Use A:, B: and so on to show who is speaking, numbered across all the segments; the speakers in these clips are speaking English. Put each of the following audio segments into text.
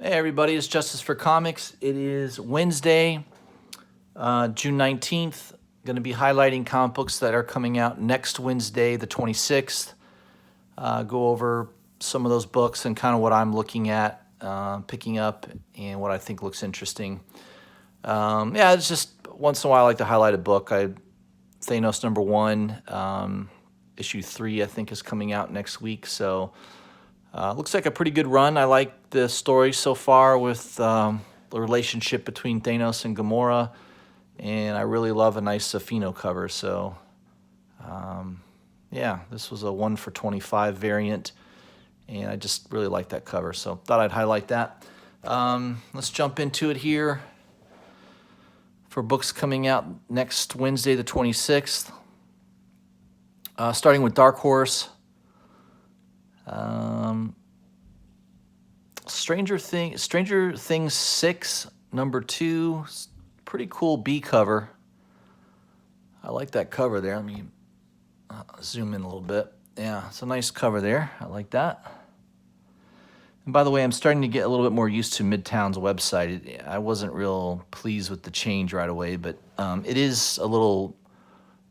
A: Hey everybody, it's Justice for Comics. It is Wednesday, June 19th. Going to be highlighting comic books that are coming out next Wednesday, the 26th. Go over some of those books and kind of what I'm looking at, picking up, and what I think looks interesting. Yeah, it's just once in a while I like to highlight a book. Thanos #1, issue 3, I think, is coming out next week. So looks like a pretty good run. I like the story so far with the relationship between Thanos and Gamora, and I really love a nice Safino cover. So, yeah, this was a 1 for 25 variant, and I just really like that cover. So, thought I'd highlight that. Let's jump into it here for books coming out next Wednesday, the 26th. Starting with Dark Horse. Stranger Things 6, #2, pretty cool B cover. I like that cover there. Let me zoom in a little bit. Yeah, it's a nice cover there. I like that. And by the way, I'm starting to get a little bit more used to Midtown's website. I wasn't real pleased with the change right away, but it is a little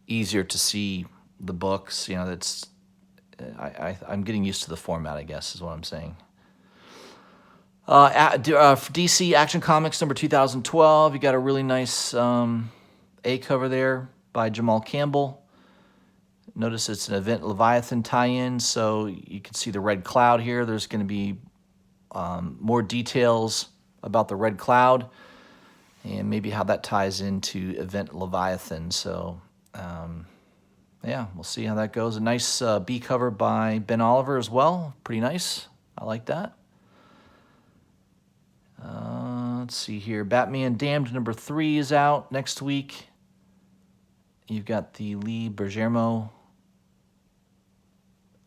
A: easier to see the books. You know, I'm getting used to the format, I guess, is what I'm saying. DC Action Comics #2012. You got a really nice A cover there by Jamal Campbell. Notice it's an Event Leviathan tie-in, so you can see the red cloud here. There's going to be more details about the red cloud and maybe how that ties into Event Leviathan. So, yeah, we'll see how that goes. A nice B cover by Ben Oliver as well. Pretty nice. I like that. Let's see here. Batman Damned #3 is out next week. You've got the Lee Bergermo.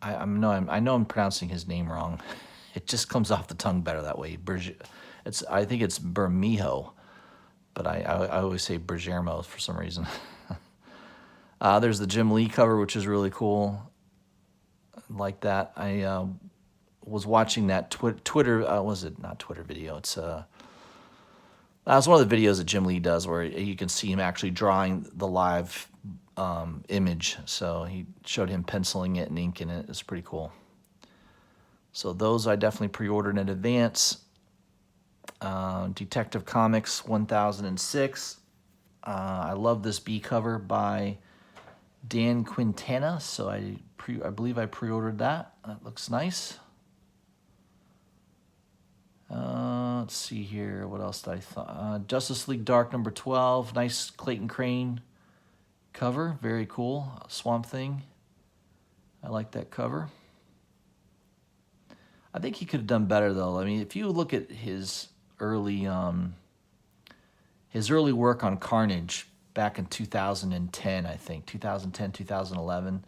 A: I know I'm pronouncing his name wrong. It just comes off the tongue better that way. I think it's Bermejo, but I always say Bergermo for some reason. There's the Jim Lee cover, which is really cool. I like that. I was watching that Twitter, was it not Twitter video? It's one of the videos that Jim Lee does where you can see him actually drawing the live image. So he showed him penciling it and inking it. It's pretty cool. So those I definitely pre-ordered in advance. Detective Comics 1006. I love this B cover by Dan Quintana. So I believe I pre-ordered that. That looks nice. Let's see here. What else did I thought? Justice League Dark #12. Nice Clayton Crane cover. Very cool. Swamp Thing. I like that cover. I think he could have done better though. I mean, if you look at his early work on Carnage back in 2010, I think 2010, 2011.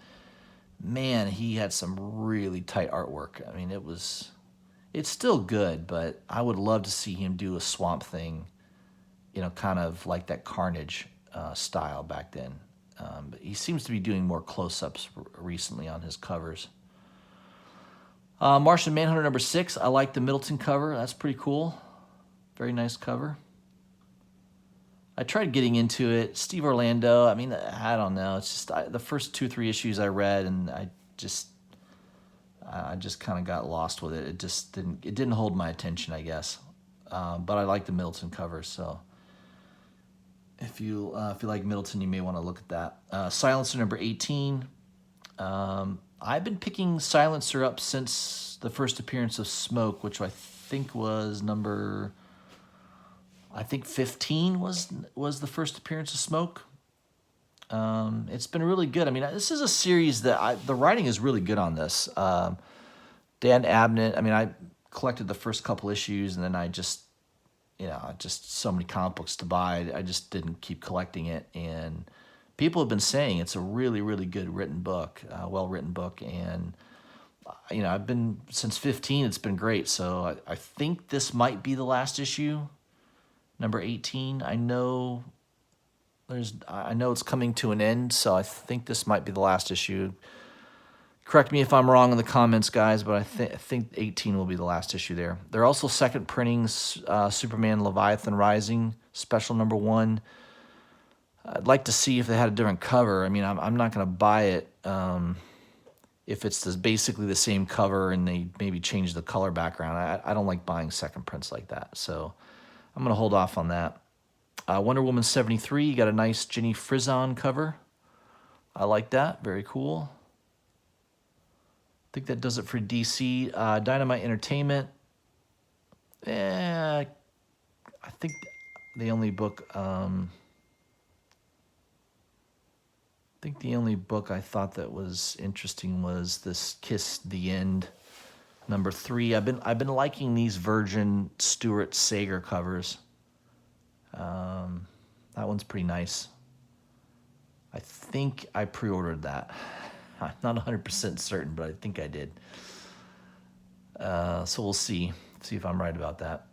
A: Man, he had some really tight artwork. I mean, it's still good, but I would love to see him do a Swamp Thing, you know, kind of like that Carnage style back then. But he seems to be doing more close-ups recently on his covers. Martian Manhunter #6. I like the Middleton cover. That's pretty cool. Very nice cover. I tried getting into it. Steve Orlando, I mean, I don't know. It's just the first 2-3 issues I read, and I just kind of got lost with it. It didn't hold my attention, I guess. But I like the Middleton cover, so if you like Middleton, you may want to look at that. Silencer #18. I've been picking Silencer up since the first appearance of Smoke, which I think was number 15 was the first appearance of Smoke. It's been really good. I mean, this is a series that the writing is really good on this. Dan Abnett, I mean, I collected the first couple issues, and then I just so many comic books to buy. I just didn't keep collecting it. And people have been saying it's a really, really good written book, well-written book. And, I've been, since 15, it's been great. So I think this might be the last issue, number 18. I know it's coming to an end, so I think this might be the last issue. Correct me if I'm wrong in the comments, guys, but I think 18 will be the last issue there. They're also second printing Superman Leviathan Rising special #1. I'd like to see if they had a different cover. I mean, I'm not going to buy it if it's basically the same cover and they maybe change the color background. I don't like buying second prints like that, so I'm going to hold off on that. Wonder Woman 73 got a nice Jenny Frison cover. I like that. Very cool. I think that does it for DC. Dynamite Entertainment. I think the only book. I think the only book I thought that was interesting was this Kiss the End #3. I've been liking these Virgin Stuart Sager covers. That one's pretty nice. I think I pre-ordered that. I'm not 100% certain, but I think I did. So we'll see if I'm right about that.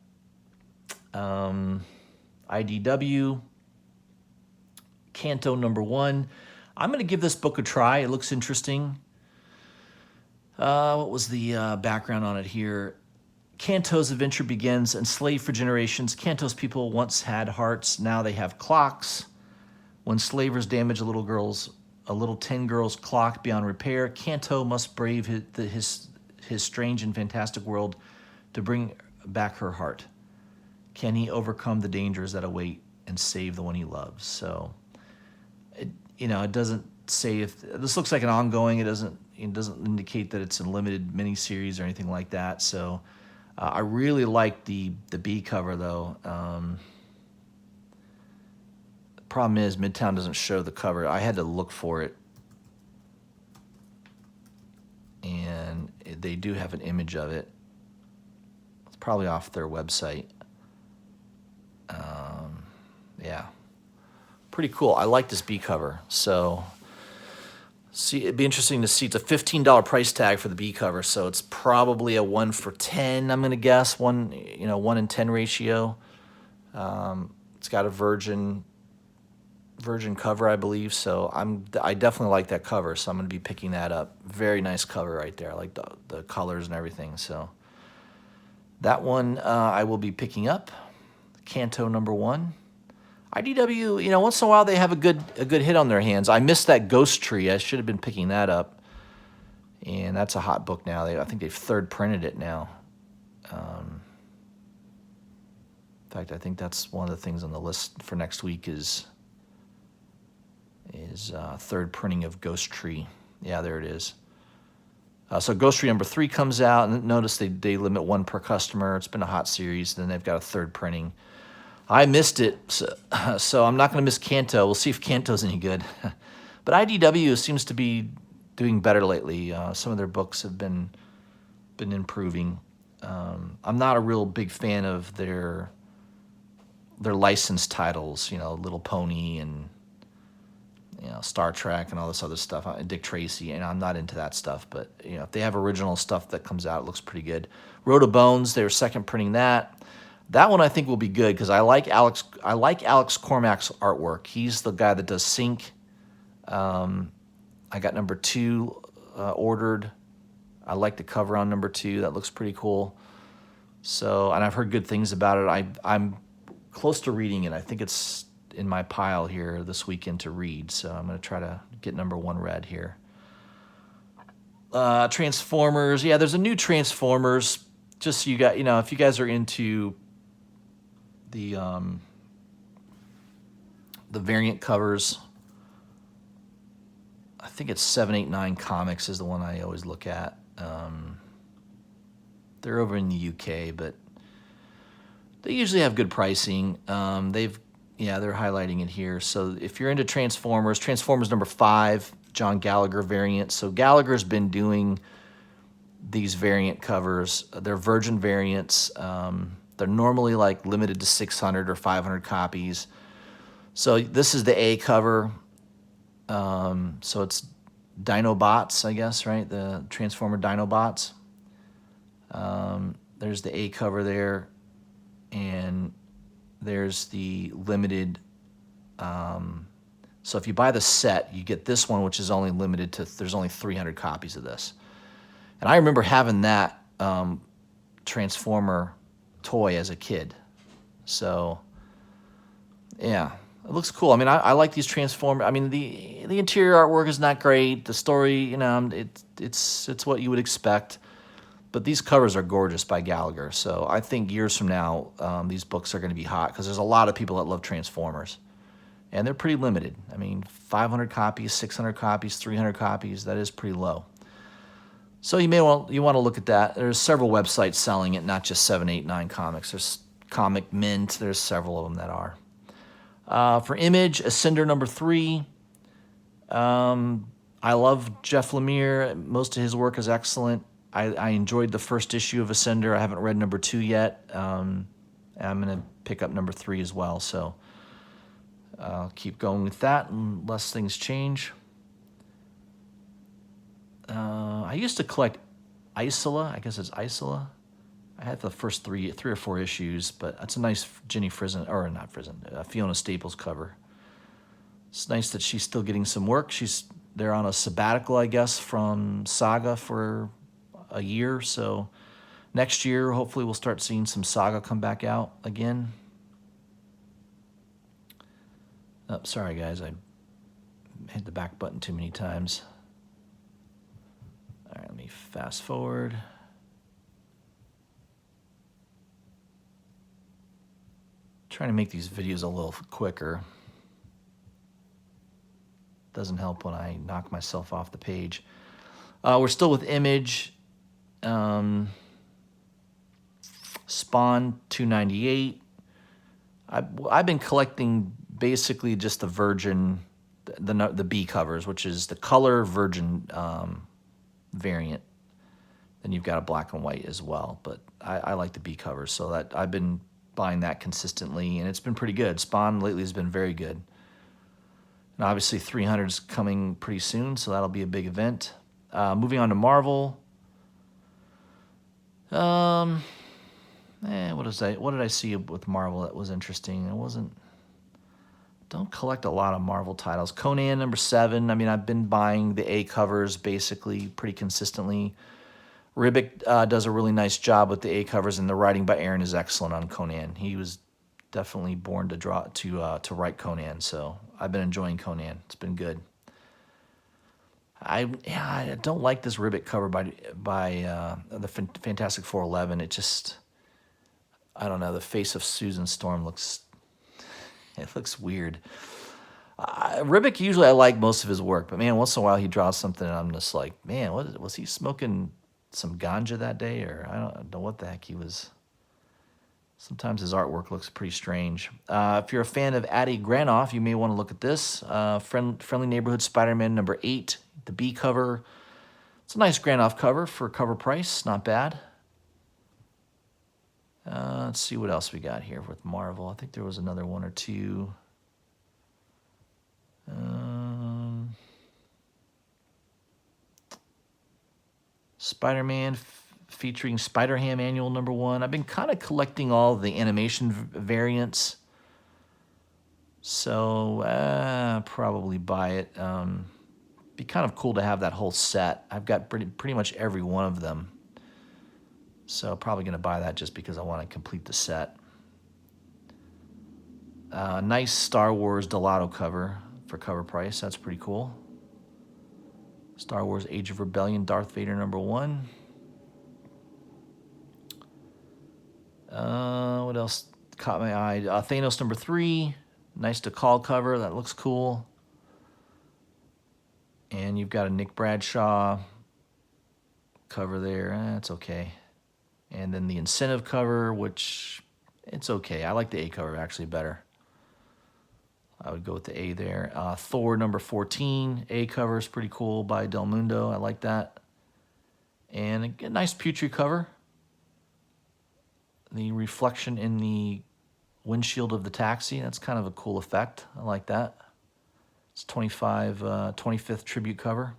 A: IDW, Canto #1. I'm going to give this book a try. It looks interesting. What was the background on it here? Kanto's adventure begins. Enslaved for generations, Kanto's people once had hearts. Now they have clocks. When slavers damage a little 10 girl's clock beyond repair, Kanto must brave his strange and fantastic world to bring back her heart. Can he overcome the dangers that await and save the one he loves? So, it doesn't say if this looks like an ongoing. It doesn't indicate that it's a limited miniseries or anything like that. So, I really like the B cover though. Problem is, Midtown doesn't show the cover. I had to look for it, and they do have an image of it. It's probably off their website. Yeah, pretty cool. I like this B cover. So, it'd be interesting to see. It's a $15 price tag for the B cover, so it's probably a 1 for 10. I'm gonna guess 1 in 10 ratio. It's got a Virgin cover, I believe. So I definitely like that cover. So I'm gonna be picking that up. Very nice cover right there. I like the colors and everything. So that one I will be picking up. Canto #1. IDW, once in a while they have a good hit on their hands. I missed that Ghost Tree. I should have been picking that up. And that's a hot book now. I think they've third printed it now. In fact, I think that's one of the things on the list for next week is third printing of Ghost Tree. Yeah, there it is. So Ghost Tree #3 comes out, and notice they limit 1 per customer. It's been a hot series. Then they've got a third printing. I missed it, so I'm not going to miss Canto. We'll see if Canto's any good. But IDW seems to be doing better lately. Some of their books have been improving. I'm not a real big fan of their licensed titles, Little Pony and Star Trek and all this other stuff. Dick Tracy, and I'm not into that stuff. But if they have original stuff that comes out, it looks pretty good. Road of Bones, they're second printing that. That one I think will be good because I like Alex Cormack's artwork. He's the guy that does Sync. I got #2 ordered. I like the cover on #2. That looks pretty cool. So, and I've heard good things about it. I'm close to reading it. I think it's in my pile here this weekend to read. So I'm going to try to get #1 read here. Transformers. Yeah, there's a new Transformers. Just so you got, if you guys are into the variant covers, I think it's 789 Comics is the one I always look at. They're over in the UK, but they usually have good pricing. They're highlighting it here. So if you're into Transformers #5, John Gallagher variant. So Gallagher's been doing these variant covers. They're Virgin variants. They're normally like limited to 600 or 500 copies. So this is the A cover. So it's Dinobots, I guess, right? The Transformer Dinobots. There's the A cover there. And there's the limited So if you buy the set, you get this one, which is only limited to, there's only 300 copies of this. And I remember having that Transformer toy as a kid. So, yeah, it looks cool. I mean, I like these Transformers. I mean, the interior artwork is not great. The story, you know, it's what you would expect. But these covers are gorgeous by Gallagher. So I think years from now, these books are going to be hot because there's a lot of people that love Transformers. And they're pretty limited. I mean, 500 copies, 600 copies, 300 copies, that is pretty low. So you want to look at that. There's several websites selling it, not just 789 Comics. There's Comic Mint. There's several of them that are. For Image, Ascender #3. I love Jeff Lemire. Most of his work is excellent. I enjoyed the first issue of Ascender. I haven't read #2 yet. I'm going to pick up #3 as well. So I'll keep going with that unless things change. I used to collect Isola. I guess it's Isola. I had the first three or four issues, but it's a nice Jenny Frison, or not Frison, Fiona Staples cover. It's nice that she's still getting some work. They're on a sabbatical, I guess, from Saga for a year. So next year, hopefully, we'll start seeing some Saga come back out again. Oh, sorry, guys. I hit the back button too many times. All right, let me fast forward. Trying to make these videos a little quicker. Doesn't help when I knock myself off the page. We're still with Image. Spawn 298. I've been collecting basically just the Virgin, the B covers, which is the color Virgin variant. Then you've got a black and white as well, but I like the B covers, so that I've been buying that consistently, and it's been pretty good. Spawn lately has been very good. And obviously 300 is coming pretty soon, so that'll be a big event. Moving on to Marvel. What did I see with Marvel that was interesting? Don't collect a lot of Marvel titles. Conan #7. I mean, I've been buying the A covers basically pretty consistently. Ribic does a really nice job with the A covers, and the writing by Aaron is excellent on Conan. He was definitely born to write Conan, so I've been enjoying Conan. It's been good. I don't like this Ribic cover by the Fantastic Four 11. It just, I don't know. The face of Susan Storm looks weird. Ribic, usually I like most of his work, but man, once in a while he draws something and I'm just like, man, was he smoking some ganja that day, or I don't know what the heck he was. Sometimes his artwork looks pretty strange. If you're a fan of Adi Granoff, you may want to look at this. Friendly Neighborhood Spider-Man #8, the B cover. It's a nice Granoff cover for cover price, not bad. Let's see what else we got here with Marvel. I think there was another one or two. Spider-Man featuring Spider-Ham Annual #1. I've been kind of collecting all the animation variants. So probably buy it. Be kind of cool to have that whole set. I've got pretty much every one of them. So probably going to buy that just because I want to complete the set. Nice Star Wars Delato cover for cover price. That's pretty cool. Star Wars Age of Rebellion Darth Vader #1. What else caught my eye? Thanos #3. Nice Tickal cover. That looks cool. And you've got a Nick Bradshaw cover there. It's okay. And then the Incentive cover, which it's okay. I like the A cover actually better. I would go with the A there. Thor #14. A cover is pretty cool by Del Mundo. I like that. And a nice Putri cover. The reflection in the windshield of the taxi. That's kind of a cool effect. I like that. It's 25th tribute cover.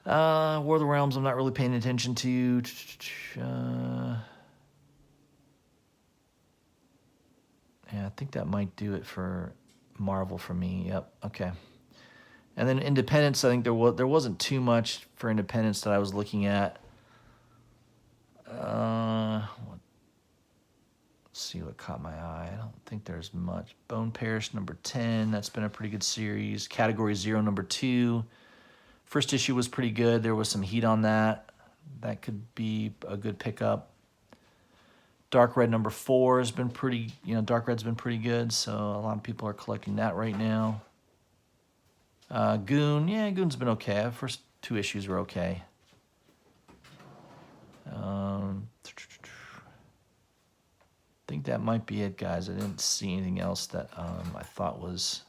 A: War of the Realms, I'm not really paying attention to. Yeah, I think that might do it for Marvel for me. Yep. Okay. And then Independence, I think there wasn't too much for Independence that I was looking at. Let's see what caught my eye. I don't think there's much. Bone Parish number 10. That's been a pretty good series. Category 0 number 2. First issue was pretty good. There was some heat on that. That could be a good pickup. Dark Red number 4 has been pretty, Dark Red's been pretty good, so a lot of people are collecting that right now. Goon, yeah, Goon's been okay. The first 2 issues were okay. I think that might be it, guys. I didn't see anything else that I thought was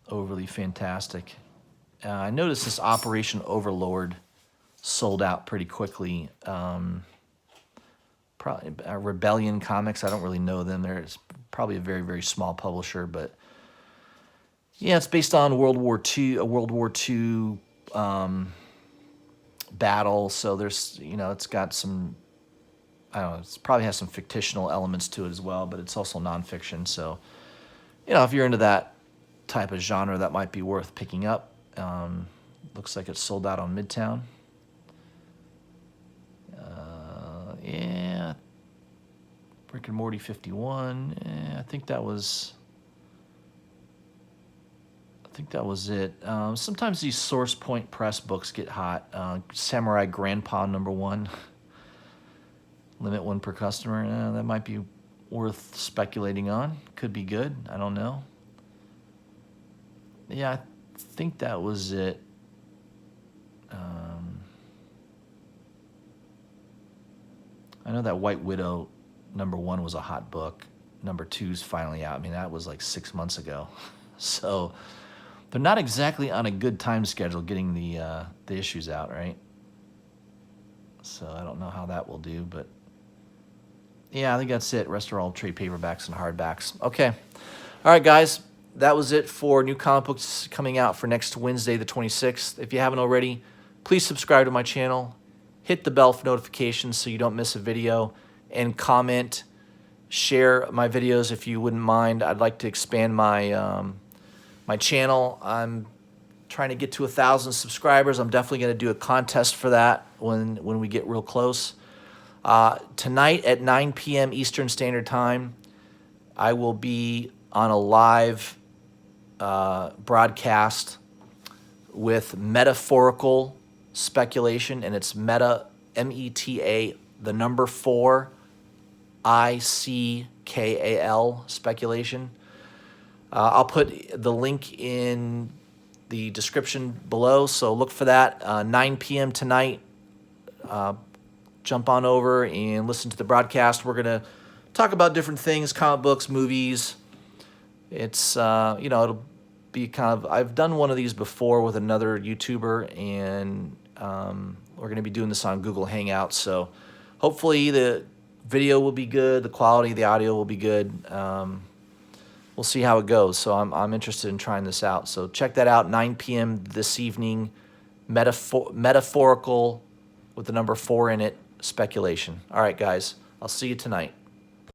A: overly fantastic. I noticed this Operation Overlord sold out pretty quickly. Probably Rebellion Comics. I don't really know them. It's probably a very, very small publisher, but yeah, it's based on World War II, a World War II battle. So there's, it's got some, I don't know, it probably has some fictional elements to it as well, but it's also nonfiction. So, if you're into that type of genre, that might be worth picking up. Looks like it's sold out on Midtown. Yeah, Rick and Morty 51. I think that was it. Sometimes these Source Point Press books get hot. Samurai Grandpa number 1. Limit 1 per customer. That might be worth speculating on. Could be good. I don't know. Yeah, I think that was it. I know that White Widow number 1 was a hot book. Number 2's finally out. I mean, that was like 6 months ago. So they're not exactly on a good time schedule getting the issues out, right? So I don't know how that will do, but yeah, I think that's it. Rest are all trade paperbacks and hardbacks. Okay. All right, guys. That was it for new comic books coming out for next Wednesday, the 26th. If you haven't already, please subscribe to my channel. Hit the bell for notifications so you don't miss a video. And comment, share my videos if you wouldn't mind. I'd like to expand my my channel. I'm trying to get to 1,000 subscribers. I'm definitely going to do a contest for that when we get real close. Tonight at 9 p.m. Eastern Standard Time, I will be on a live broadcast with Meta4ickal Speculation, and it's Meta, M-E-T-A, the number 4, I-C-K-A-L Speculation. I'll put the link in the description below, so look for that. 9 p.m. tonight. Jump on over and listen to the broadcast. We're going to talk about different things, comic books, movies. It's, it'll be kind of, I've done one of these before with another YouTuber, and we're going to be doing this on Google Hangouts. So hopefully the video will be good. The quality of the audio will be good. We'll see how it goes. So I'm interested in trying this out. So check that out, 9 p.m. this evening. Meta4ickal with the number 4 in it, Speculation. All right, guys. I'll see you tonight.